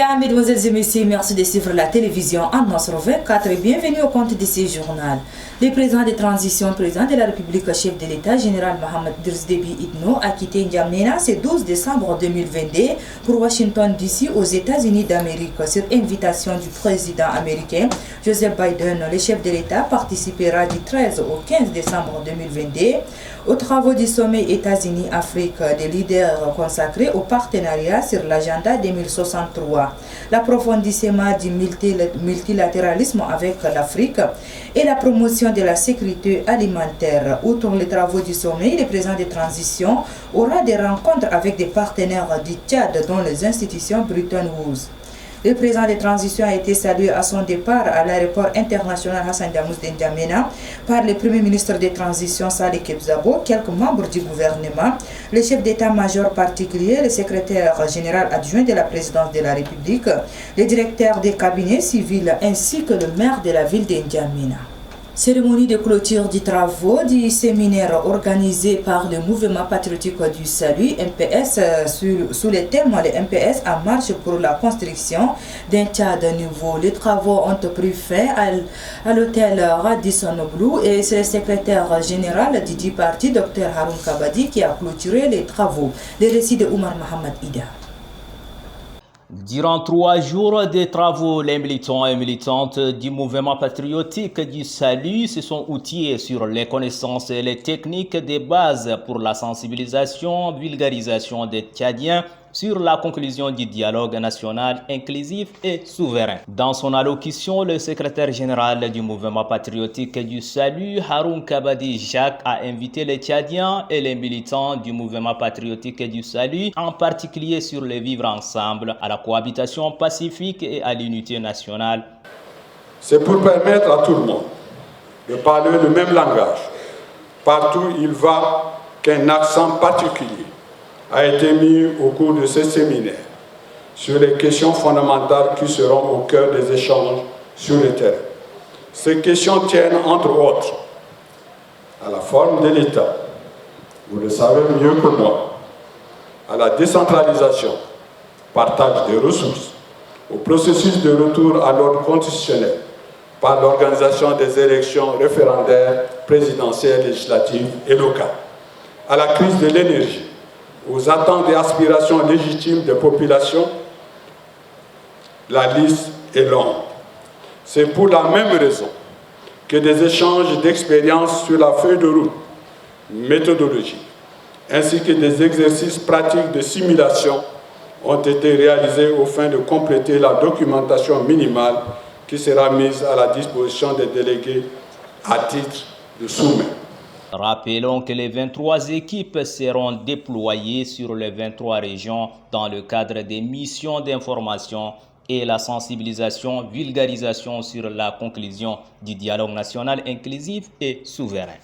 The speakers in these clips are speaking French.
Voilà, mesdemoiselles et messieurs, merci de suivre la télévision en Nasr 24 et bienvenue au compte de ce journal. Le président de transition, président de la République, chef de l'État, général Mohamed Idriss Déby Itno, a quitté N'Djamena ce 12 décembre 2022 pour Washington DC aux États-Unis d'Amérique. Sur invitation du président américain Joseph Biden, le chef de l'État participera du 13 au 15 décembre 2022 aux travaux du sommet États-Unis-Afrique des leaders consacrés au partenariat sur l'agenda 2063, l'approfondissement du multilatéralisme avec l'Afrique et la promotion de la sécurité alimentaire. Outre les travaux du sommet, le président de transition aura des rencontres avec des partenaires du Tchad dont les institutions Bretton Woods. Le président de transition a été salué à son départ à l'aéroport international Hassan Damouz d'N'Djamena par le premier ministre de transition Saleh Kebzabo, quelques membres du gouvernement, le chef d'état-major particulier, le secrétaire général adjoint de la présidence de la République, le directeur des cabinets civils ainsi que le maire de la ville d'N'Djamena. Cérémonie de clôture des travaux du séminaire organisé par le mouvement patriotique du salut MPS sous le thème le MPS en marche pour la construction d'un Tchad nouveau. Les travaux ont pris fin à l'hôtel Radisson Blu et c'est le secrétaire général du parti, Dr Haroun Kabadi, qui a clôturé les travaux. Le récit de Oumar Mohamed Ida. Durant 3 jours de travaux, les militants et militantes du mouvement patriotique du salut se sont outillés sur les connaissances et les techniques de base pour la sensibilisation, vulgarisation des Tchadiens sur la conclusion du dialogue national inclusif et souverain. Dans son allocution, le secrétaire général du mouvement patriotique du salut, Haroun Kabadi Jacques, a invité les Tchadiens et les militants du mouvement patriotique du salut, en particulier sur le vivre ensemble, à la cohabitation pacifique et à l'unité nationale. C'est pour permettre à tout le monde de parler le même langage. Partout il va qu'un accent particulier a été mis au cours de ce séminaire sur les questions fondamentales qui seront au cœur des échanges sur le terrain. Ces questions tiennent, entre autres, à la forme de l'État, vous le savez mieux que moi, à la décentralisation, partage des ressources, au processus de retour à l'ordre constitutionnel par l'organisation des élections référendaires, présidentielles, législatives et locales, à la crise de l'énergie, aux attentes et aspirations légitimes des populations, la liste est longue. C'est pour la même raison que des échanges d'expériences sur la feuille de route méthodologique, ainsi que des exercices pratiques de simulation ont été réalisés aux fins de compléter la documentation minimale qui sera mise à la disposition des délégués à titre de soumet. Rappelons que les 23 équipes seront déployées sur les 23 régions dans le cadre des missions d'information et la sensibilisation, vulgarisation sur la conclusion du dialogue national inclusif et souverain.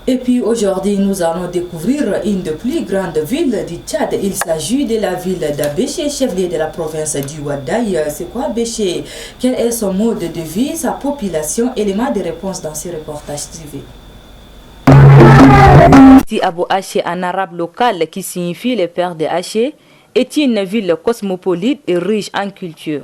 Et puis aujourd'hui, nous allons découvrir une des plus grandes villes du Tchad. Il s'agit de la ville d'Abéché, chef-lieu de la province du Ouaddaï. C'est quoi Abéché? Quel est son mode de vie, sa population? Éléments de réponse dans ce reportage TV. Abou Haché en arabe local, qui signifie le père de Haché, est une ville cosmopolite et riche en culture.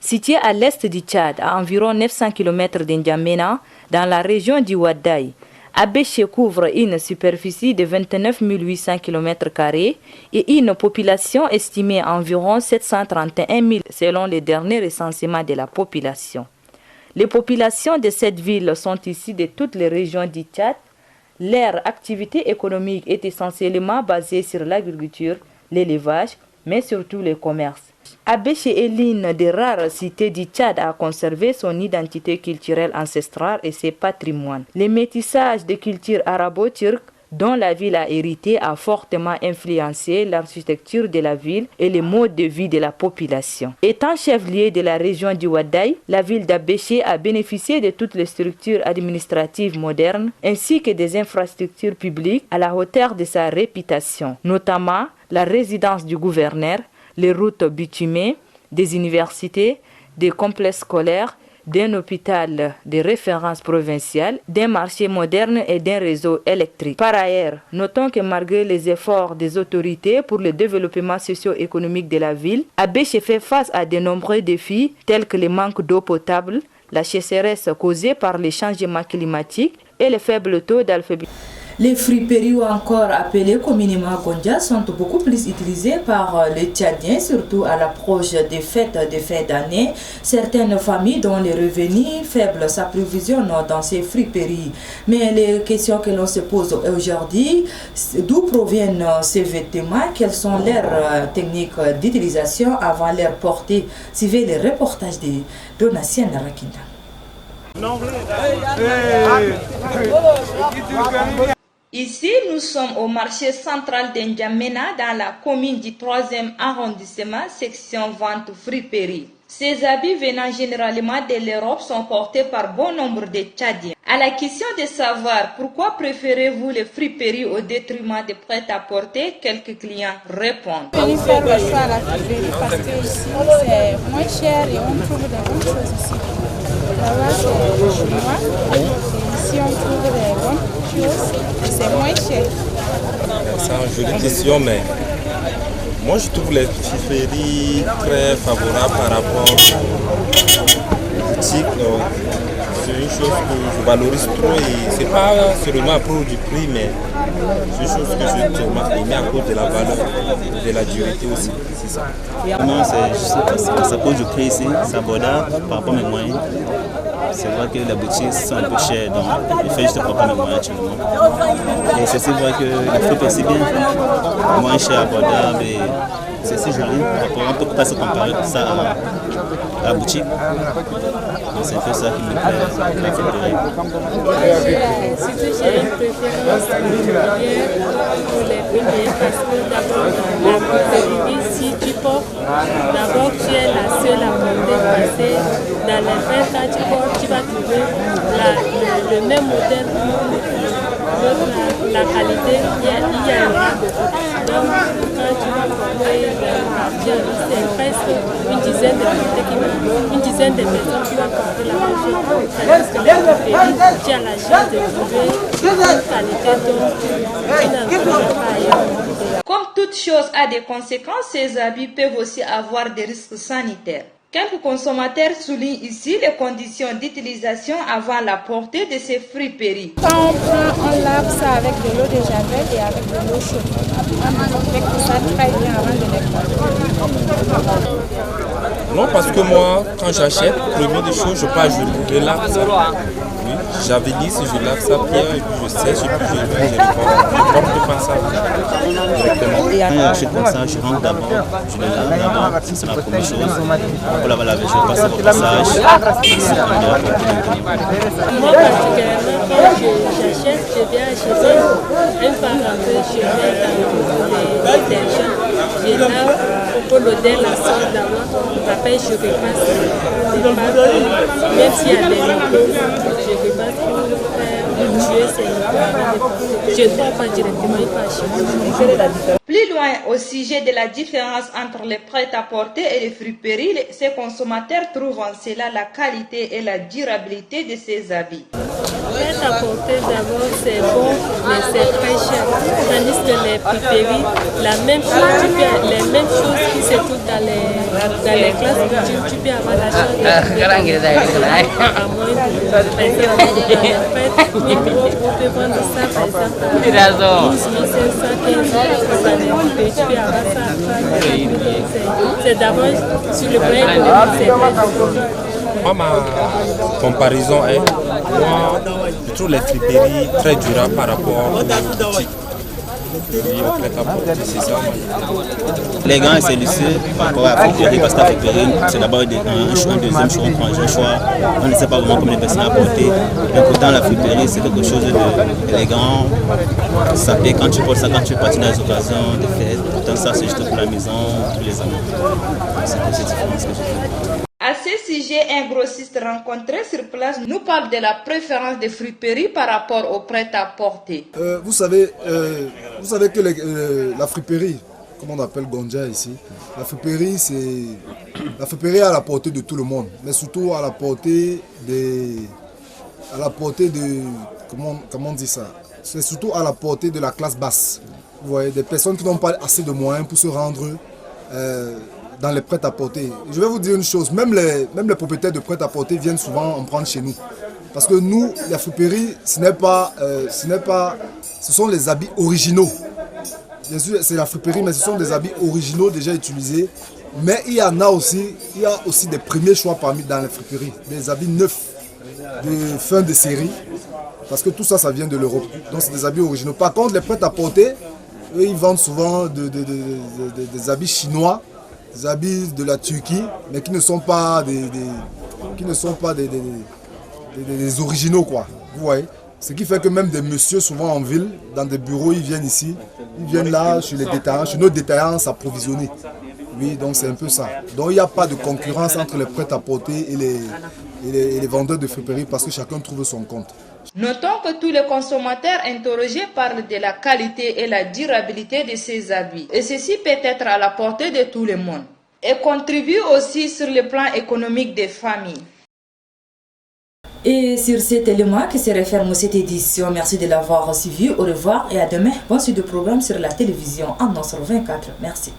Située à l'est du Tchad, à environ 900 km d'N'Djamena, dans la région du Ouaddaï, Abéché couvre une superficie de 29 800 km² et une population estimée à environ 731 000 selon les derniers recensements de la population. Les populations de cette ville sont issues de toutes les régions du Tchad. Leur activité économique est essentiellement basée sur l'agriculture, l'élevage, mais surtout le commerce. Abéché est l'une des rares cités du Tchad à conserver son identité culturelle ancestrale et ses patrimoines. Le métissage de cultures arabo-turques dont la ville a hérité a fortement influencé l'architecture de la ville et les modes de vie de la population. Étant chef-lieu de la région du Ouaddaï, la ville d'Abéché a bénéficié de toutes les structures administratives modernes ainsi que des infrastructures publiques à la hauteur de sa réputation, notamment la résidence du gouverneur, les routes bitumées, des universités, des complexes scolaires, d'un hôpital de référence provinciale, d'un marché moderne et d'un réseau électrique. Par ailleurs, notons que malgré les efforts des autorités pour le développement socio-économique de la ville, Abéché fait face à de nombreux défis tels que le manque d'eau potable, la sécheresse causée par les changements climatiques et le faible taux d'alphabétisation. Les friperies ou encore appelées communément Gondia sont beaucoup plus utilisées par les Tchadiens, surtout à l'approche des fêtes d'année. Certaines familles dont les revenus faibles s'approvisionnent dans ces friperies. Mais les questions que l'on se pose aujourd'hui, d'où proviennent ces vêtements, quelles sont leurs techniques d'utilisation avant leur portée? Suivez les reportages de Donatien Narakinda. Ici, nous sommes au marché central d'Ndiamena dans la commune du 3e arrondissement, section vente friperie. Ces habits venant généralement de l'Europe sont portés par bon nombre de Tchadiens. À la question de savoir pourquoi préférez-vous les friperies au détriment des prêt-à-porter, quelques clients répondent. On peut faire le choix à la friperie parce que ici c'est moins cher et on trouve des bonnes choses ici. Là-bas c'est chinois et ici on trouve des bonnes choses. C'est moins cher. C'est une jolie question, mais moi je trouve les friperies très favorables par rapport aux boutiques. C'est une chose que je valorise trop et c'est pas seulement à cause du prix, mais c'est une chose que je remarque aimée à cause de la valeur, de la durité aussi. C'est ça. Non, c'est juste parce que à cause du prix ici, c'est abordable par rapport à mes moyens. C'est vrai que les boutiques sont un peu chères, donc je fais juste par rapport à mes moyens actuellement. Et c'est aussi vrai que le fripe est si bien, moins cher, abordable et c'est si joli. On ne peut pas se comparer ça à la boutique. C'est un peu ça qui me plaît, la friperie. Surtout j'ai une préférence pour les friperies parce que d'abord la friperie, si tu portes, d'abord tu es la seule à monter, passer dans les vêtements quand tu portes, tu vas trouver le même modèle, la qualité, il y a donc quand tu vas porter c'est presque une dizaine de personnes qui vont porter la même chose. C'est-à-dire que la friperie, tu as la chance de trouver une qualité dont tu n'en trouves pas ailleurs. Comme toute chose a des conséquences, ces habits peuvent aussi avoir des risques sanitaires. Quelques consommateurs soulignent ici les conditions d'utilisation avant la portée de ces friperies. Quand on prend, on lave ça avec de l'eau de javel et avec de l'eau chaude. On fait ça très bien avant de les porter. Non, parce que moi, quand j'achète, première des choses, je lave ça. Oui, j'avilisse, je lave ça bien, et puis je sèche, et puis je porte pas ça directement. Quand j'achète comme ça, je rentre d'abord, je le lave d'abord, c'est la première chose. Pour la laver, je passe au passage, ensuite on ira porter le tenue. Moi, particulièrement, quand j'achète, je viens acheter un parenthèse, je viens dans les gens. Je lave pour l'odeur, la sauce d'abord. Après, je repasse les pâtes, même s'il y a des microbes, je repasse pour tuer ces microbes. Je ne dois pas directement y passer. Plus loin au sujet de la différence entre les prêt-à-porter et les friperies, ces consommateurs trouvent en cela la qualité et la durabilité de ces habits. Prêt-à-porter d'abord c'est bon, mais c'est très cher. Tandis que les friperies, la même chose, les mêmes choses qui se trouvent dans les classes, tu peux avoir la chance de à moins de par exemple, dans les fêtes, on peut vendre ça par exemple à 12 500, 15 000, tu peux avoir ça à 3 000. C'est d'abord sur le plan économique, c'est très. Moi, ma comparaison est, moi, je trouve les friperies très durables par rapport aux boutiques. Les gants et c'est lycée par rapport à la friperie, parce que la friperie, c'est d'abord un deuxième choix, on prend un choix, on ne sait pas vraiment comment les personnes apporter. Donc autant la friperie, c'est quelque chose d'élégant, ça paie quand tu portes ça, quand tu partis dans les occasions de fête. Autant ça, c'est juste pour la maison, tous les amis. C'est cette différence que j'ai fait. À ce sujet, un grossiste rencontré sur place nous parle de la préférence des friperies par rapport au prêt-à-porter. Vous savez que la friperie, comment on appelle Gondja ici. La friperie, est à la portée de tout le monde, mais surtout à la portée de comment on dit ça? C'est surtout à la portée de la classe basse. Vous voyez, des personnes qui n'ont pas assez de moyens pour se rendre dans les prêt-à-porter. Je vais vous dire une chose, même les propriétaires de prêt-à-porter viennent souvent en prendre chez nous. Parce que nous, la friperie, ce sont les habits originaux. Bien sûr, c'est la friperie, mais ce sont des habits originaux déjà utilisés. Mais il y a aussi des premiers choix dans les friperies, des habits neufs, de fin de série. Parce que tout ça, ça vient de l'Europe. Donc c'est des habits originaux. Par contre, les prêt-à-porter, eux, ils vendent souvent des habits chinois, des habits de la Turquie, mais qui ne sont pas des originaux, quoi. Vous voyez? Ce qui fait que même des messieurs, souvent en ville, dans des bureaux, ils viennent ici, ils viennent là, chez les détaillants, chez nos détaillants, s'approvisionner. Oui, donc c'est un peu ça. Donc il n'y a pas de concurrence entre les prêt-à-porter et les vendeurs de friperie parce que chacun trouve son compte. Notons que tous les consommateurs interrogés parlent de la qualité et la durabilité de ces habits. Et ceci peut être à la portée de tout le monde. Et contribue aussi sur le plan économique des familles. Et sur cet élément que se referme cette édition, merci de l'avoir suivi. Au revoir et à demain. Bon suite de programme sur la télévision en Nostro 24. Merci.